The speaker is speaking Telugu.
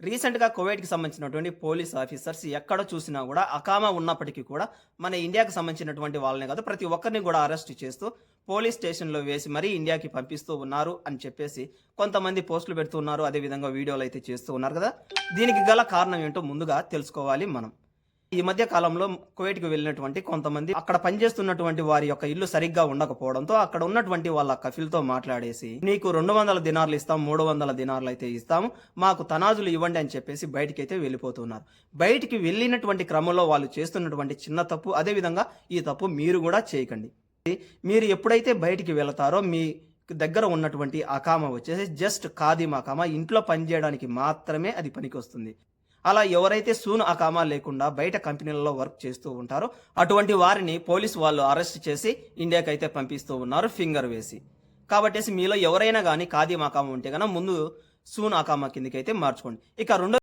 రీసెంట్‌గా కువైట్‌కి సంబంధించినటువంటి పోలీస్ ఆఫీసర్స్ ఎక్కడ చూసినా గూడా అకామా ఉన్నప్పటికీ కూడా మన ఇండియాకి సంబంధించినటువంటి వాళ్ళనే కాదు ప్రతి ఒక్కరిని గూడా అరెస్ట్ చేస్తూ పోలీస్ స్టేషన్‌లో వేసి మరీ ఇండియాకి పంపిస్తూ ఉన్నారు అని చెప్పేసి కొంతమంది పోస్టులు పెడుతూ ఉన్నారు. అదే విధంగా వీడియోలైతే చేస్తూ ఉన్నారు గదా! దీనికి గల కారణం ఏంటో ముందుగా తెలుసుకోవాలి మనం. ఈ మధ్య కాలంలో కువైట్‌కి వెళ్ళినటువంటి కొంతమంది అక్కడ పనిచేస్తున్నటువంటి వారి యొక్క ఇల్లు సరిగ్గా ఉండకపోవడంతో అక్కడ ఉన్నటువంటి వాళ్ళ కఫీల్‌తో మాట్లాడేసి "నీకు 200 దినార్లు ఇస్తాం, 300 దినార్లు అయితే ఇస్తాము. మాకు తనాజులు ఇవ్వండి" అని చెప్పేసి బయటికైతే వెళ్ళిపోతున్నారు. బయటికి వెళ్ళినటువంటి క్రమంలో వాళ్ళు చేస్తున్నటువంటి చిన్న తప్పు అదే విధంగా ఈ తప్పు మీరు గూడా చేయకండి. మీరు ఎప్పుడైతే బయటికి వెళతారో మీ దగ్గర ఉన్నటువంటి అకామా వచ్చేసి జస్ట్ ఖాదీం అకామా ఇంట్లో పని చేయడానికి మాత్రమే అది పనికొస్తుంది. అలా ఎవరైతే సూన్ అకామా లేకుండా బయట కంపెనీలలో వర్క్ చేస్తూ ఉంటారో అటువంటి వారిని పోలీసు వాళ్ళు అరెస్ట్ చేసి ఇండియాకైతే పంపిస్తూ ఉన్నారు ఫింగర్ వేసి. కాబట్టేసి మీలో ఎవరైనా గానీ ఖాదీం అకామా ఉంటే గనక ముందు సూన్ అకామా కిందకైతే మార్చుకోండి. ఇక రెండో